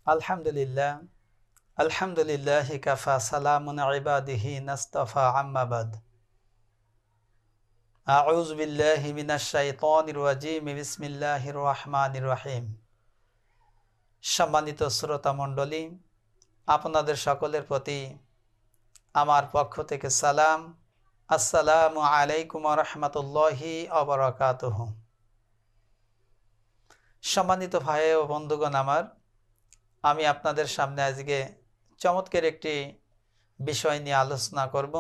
আলহামদুলিল্লাহ আলহামদুলিল্লাহ কাফা সালামুন ইবাদিহি নাস্তাফা আম্মা বাদ আউযু বিল্লাহি মিনাশ শাইতানির রাজিম বিসমিল্লাহির রহমানির রহিম। সম্মানিত শ্রোতা মণ্ডলী, আপনাদের সকলের প্রতি আমার পক্ষ থেকে সালাম। আসসালামু আলাইকুম ওয়া রাহমাতুল্লাহি ওয়া বারাকাতুহু। সম্মানিত ভাই ও বন্ধুগণ, আমি আপনাদের সামনে আজকে চমৎকার একটি বিষয় নিয়ে আলোচনা করব,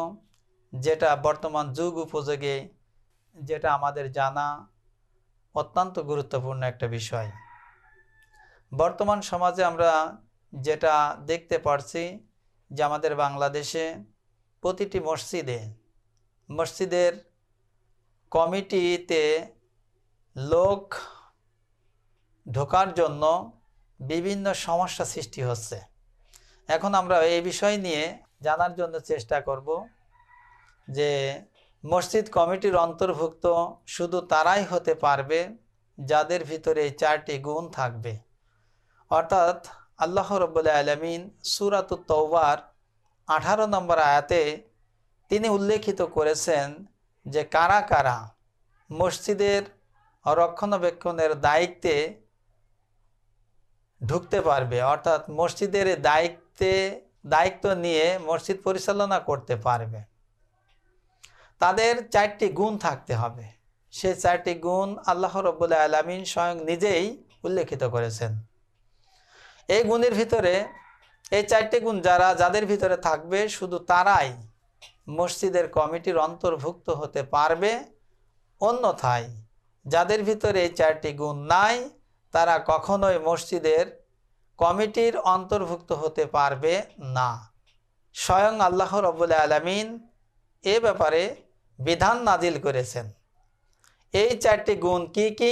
যেটা বর্তমান যুগ উপযোগী, যেটা আমাদের জানা অত্যন্ত গুরুত্বপূর্ণ একটা বিষয়। বর্তমান সমাজে আমরা যেটা দেখতে পারছি যে আমাদের বাংলাদেশে প্রতিটি মসজিদের কমিটিতে লোক ঢোকার জন্য বিভিন্ন সমস্যা সৃষ্টি হচ্ছে। এখন আমরা এই বিষয় নিয়ে জানার জন্য চেষ্টা করব যে মসজিদ কমিটির অন্তর্ভুক্ত শুধু তারাই হতে পারবে যাদের ভিতরে এই চারটি গুণ থাকবে। অর্থাৎ আল্লাহ রাব্বুল আলামিন সূরাতুত তাওবার 18 নম্বর আয়াতে তিনি উল্লেখিত করেছেন যে কারা কারা মসজিদের রক্ষণাবেক্ষণের দায়িত্বে ঢুকতে পারবে, অর্থাৎ মসজিদের দায়িত্ব নিয়ে মসজিদ পরিচালনা করতে পারবে। তাদের চারটি গুণ থাকতে হবে। সেই চারটি গুণ আল্লাহ রাব্বুল আলামিন স্বয়ং নিজেই উল্লেখিত করেছেন। এই গুণের ভিতরে এই চারটি গুণ যাদের ভিতরে থাকবে শুধু তারাই মসজিদের কমিটির অন্তর্ভুক্ত হতে পারবে। অন্যথায় যাদের ভিতরে এই চারটি গুণ নাই তারা কখনোই মসজিদের কমিটির অন্তর্ভুক্ত হতে পারবে না। স্বয়ং আল্লাহ রাব্বুল আলামিন এ ব্যাপারে বিধান নাজিল করেছেন। এই চারটি গুণ কি কি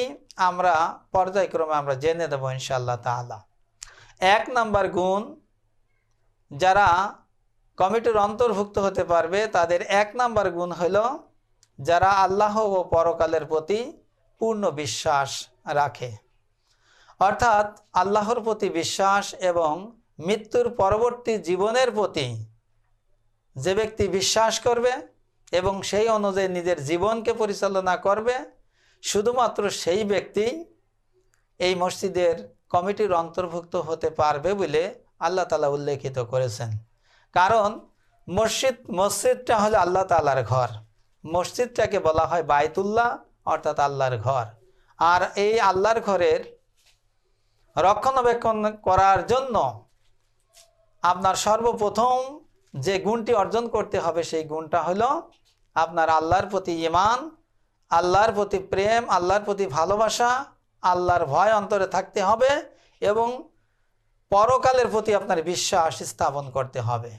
আমরা পর্যায়ক্রমে আমরা জেনে দেব ইনশাআল্লাহ তাআলা। 1 নম্বর গুণ, যারা কমিটির অন্তর্ভুক্ত হতে পারবে তাদের 1 নম্বর গুণ হলো যারা আল্লাহ ও পরকালের প্রতি পূর্ণ বিশ্বাস রাখে। অর্থাৎ আল্লাহর প্রতি বিশ্বাস এবং মৃত্যুর পরবর্তী জীবনের প্রতি যে ব্যক্তি বিশ্বাস করবে এবং সেই অনুযায়ী নিজের জীবনকে পরিচালনা করবে, শুধুমাত্র সেই ব্যক্তি এই মসজিদের কমিটির অন্তর্ভুক্ত হতে পারবে বলে আল্লাহ তাআলা উল্লেখিত করেছেন। কারণ মসজিদটা হলো আল্লাহ তাআলার ঘর। মসজিদটাকে বলা হয় বাইতুল্লাহ, অর্থাৎ আল্লাহর ঘর। আর এই আল্লাহর ঘরের রক্ষণাবেক্ষণ করার জন্য আপনার সর্বপ্রথম যে গুণটি অর্জন করতে হবে সেই গুণটা হলো আপনার আল্লাহর প্রতি ঈমান, আল্লাহর প্রতি প্রেম, আল্লাহর প্রতি ভালোবাসা, আল্লাহর ভয় অন্তরে থাকতে হবে এবং পরকালের প্রতি আপনার বিশ্বাস স্থাপন করতে হবে।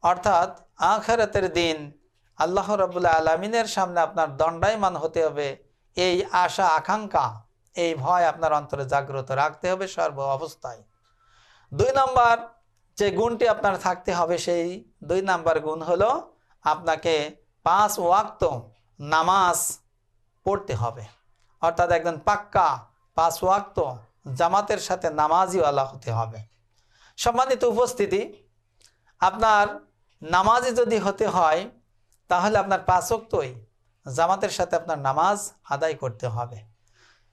অর্থাৎ আখিরাতের দিন আল্লাহ রাব্বুল আলামিনের সামনে আপনার দণ্ডায়মান হতে হবে, এই আশা আকাঙ্ক্ষা, এই ভয় আপনার অন্তরে জাগ্রত রাখতে হবে সর্ব অবস্থায়। 2 নম্বর যে গুণটি আপনার থাকতে হবে, সেই 2 নম্বর গুণ হলো আপনাকে 5 ওয়াক্ত নামাজ পড়তে হবে। অর্থাৎ একজন পাক্কা 5 ওয়াক্ত জামাতের সাথে নামাজিওয়ালা হতে হবে। সম্মানিত উপস্থিতি, আপনার নামাজি যদি হতে হয় তাহলে আপনার 5 ওয়াক্তই জামাতের সাথে আপনার নামাজ আদায় করতে হবে।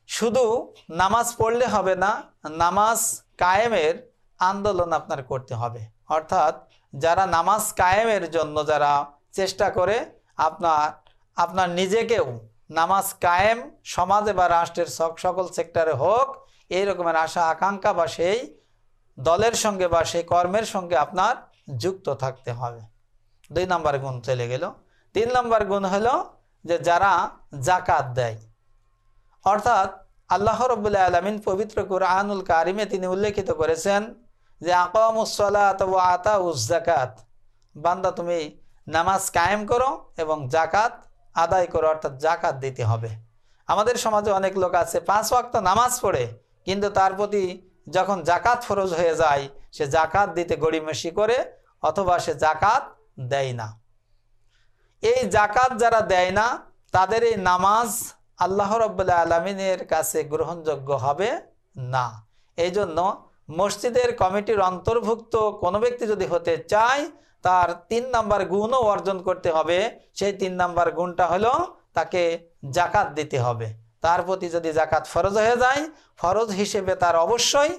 শুধু নামাজ পড়লে হবে না, নামাজ কায়েমের আন্দোলন আপনার করতে হবে। অর্থাৎ যারা নামাজ কায়েমের জন্য যারা চেষ্টা করে আপনার নিজেকেও নামাজ কায়েম সমাজে বা রাষ্ট্রের সকল সেক্টরে হোক, এই রকমের আশা আকাঙ্ক্ষা বা সেই দলের সঙ্গে বা সেই কর্মের সঙ্গে আপনার যুক্ত থাকতে হবে। 2 নম্বর গুণ চলে গেল। 3 নম্বর গুণ হলো যে যারা যাকাত দেয়। অর্থাৎ আল্লাহ রাব্বুল আলামিন পবিত্র কুরআনুল কারিমে তিনি উল্লেখিত করেছেন যে আকামুস সালাত ওয়া আতাউজ যাকাত, বান্দা তুমি নামাজ কায়েম করো এবং যাকাত আদায় করো, অর্থাৎ যাকাত দিতে হবে। আমাদের সমাজে অনেক লোক আছে 5 ওয়াক্ত নামাজ পড়ে, কিন্তু তার প্রতি যখন যাকাত ফরজ হয়ে যায় সে যাকাত দিতে গড়িমসি করে অথবা সে যাকাত দেয় না। এই যাকাত যারা দেয় না তাদের এই নামাজ আল্লাহ রাব্বুল আলামিনের কাছে গ্রহণযোগ্য হবে না। এই জন্য মসজিদের কমিটির অন্তর্ভুক্ত কোনো ব্যক্তি যদি হতে চায়, তার 3 নাম্বার গুণও অর্জন করতে হবে। সেই 3 নাম্বার গুণটা হলো তাকে জাকাত দিতে হবে। তার প্রতি যদি জাকাত ফরজ হয়ে যায়, ফরজ হিসেবে তার অবশ্যই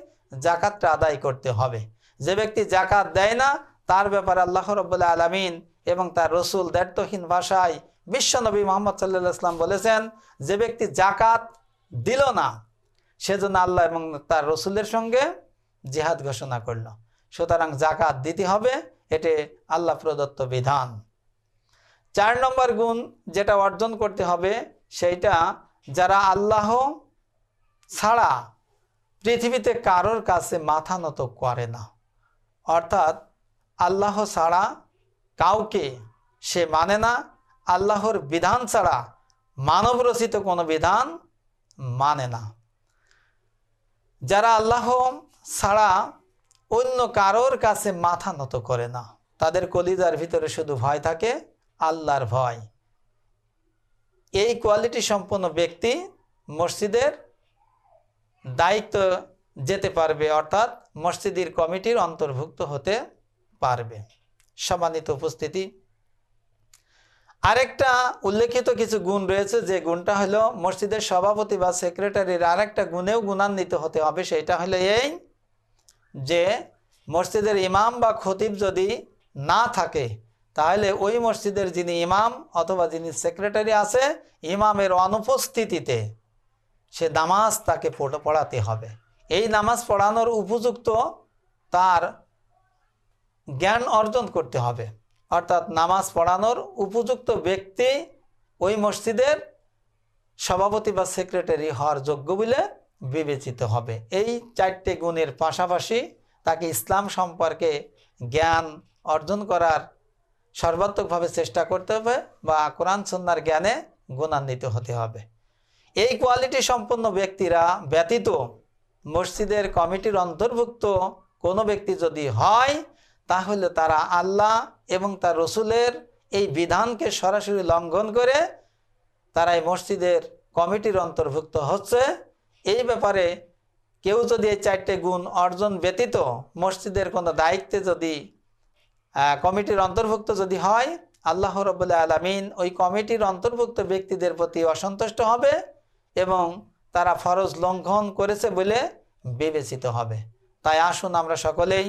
জাকাতটা আদায় করতে হবে। যে ব্যক্তি জাকাত দেয় না, তার ব্যাপারে আল্লাহ রাব্বুল আলামিন এবং তার রসুল দ্ব্যর্থহীন ভাষায় বিশ্বনবী মুহাম্মদ সাল্লাল্লাহু আলাইহি ওয়াসাল্লাম বলেছেন, যে ব্যক্তি জাকাত দিল না, সেজন্য আল্লাহ এবং তার রসুলের সঙ্গে জিহাদ ঘোষণা করল। সুতরাং জাকাত দিতে হবে, এটি আল্লাহ প্রদত্ত বিধান। 4 নম্বর গুণ যেটা অর্জন করতে হবে, সেইটা যারা আল্লাহ ছাড়া পৃথিবীতে কারোর কাছে মাথা নত করে না, অর্থাৎ আল্লাহ ছাড়া কাউকে সে মানে না, আল্লাহর বিধান ছাড়া মানব রচিত কোনো বিধান মানে না। যারা আল্লাহ ছাড়া অন্য কারোর কাছে মাথা নত করে না, তাদের কলিজার ভিতরে শুধু ভয় থাকে আল্লাহর ভয়। এই কোয়ালিটি সম্পন্ন ব্যক্তি মসজিদের দায়িত্ব যেতে পারবে, অর্থাৎ মসজিদের কমিটির অন্তর্ভুক্ত হতে পারবে। সম্মানিত উপস্থিতি, আরেকটা উল্লেখিত কিছু গুণ রয়েছে, যে গুণটা হলো মসজিদের সভাপতি বা সেক্রেটারির আরেকটা গুণেও গুণান্বিত হতে হবে। সেটা হলো এই যে মসজিদের ইমাম বা খতিব যদি না থাকে, তাহলে ওই মসজিদের যিনি ইমাম অথবা যিনি সেক্রেটারি আছে, ইমামের অনুপস্থিতিতে সে নামাজ তাকে পড়াতে হবে। এই নামাজ পড়ানোর উপযুক্ত তার জ্ঞান অর্জন করতে হবে, অর্থাৎ নামাজ পড়ানোর উপযুক্ত ব্যক্তি ওই মসজিদের সভাপতি বা সেক্রেটারি হওয়ার যোগ্য বলে বিবেচিত হবে। এই 4টে গুণের পাশাপাশি তাকে ইসলাম সম্পর্কে জ্ঞান অর্জন করার সর্বাত্মকভাবে চেষ্টা করতে হবে বা কোরআন সুন্নাহর জ্ঞানে গুণান্বিত হতে হবে। এই কোয়ালিটি সম্পন্ন ব্যক্তিরা ব্যতীত মসজিদের কমিটির অন্তর্ভুক্ত কোনো ব্যক্তি যদি হয়, তাহলে তারা আল্লাহ এবং তার রসুলের এই বিধানকে সরাসরি লঙ্ঘন করে তারা এই মসজিদের কমিটির অন্তর্ভুক্ত হচ্ছে। এই ব্যাপারে কেউ যদি এই 4টে গুণ অর্জন ব্যতীত মসজিদের কোনো দায়িত্বে যদি কমিটির অন্তর্ভুক্ত যদি হয়, আল্লাহ রাব্বুল আলামিন ওই কমিটির অন্তর্ভুক্ত ব্যক্তিদের প্রতি অসন্তুষ্ট হবে এবং তারা ফরজ লঙ্ঘন করেছে বলে বিবেচিত হবে। তাই আসুন আমরা সকলেই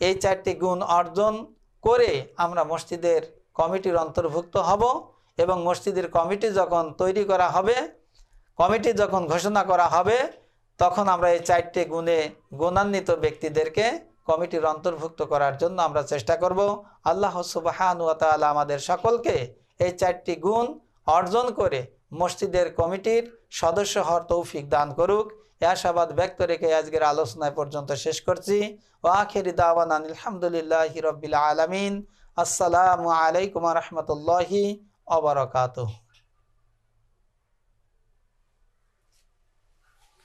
এই 4টি গুণ অর্জন করে আমরা মসজিদের কমিটির অন্তর্ভুক্ত হব এবং মসজিদের কমিটি যখন তৈরি করা হবে, কমিটি যখন ঘোষণা করা হবে, তখন আমরা এই 4টে গুণে গুণান্বিত ব্যক্তিদেরকে কমিটির অন্তর্ভুক্ত করার জন্য আমরা চেষ্টা করব। আল্লাহ সুবহানাহু ওয়া তাআলা আমাদের সকলকে এই 4টি গুণ অর্জন করে মসজিদের কমিটির সদস্য হওয়ার তৌফিক দান করুক। এই আশাবাদ ব্যক্ত রেখে আজকের আলোচনায় পর্যন্ত শেষ করছি। ওয়া আখিরি দাওয়ানা আলহামদুলিল্লাহি রাব্বিল আলামিন। আসসালামু আলাইকুম ওয়া রাহমাতুল্লাহি ওয়া বারাকাতুহু।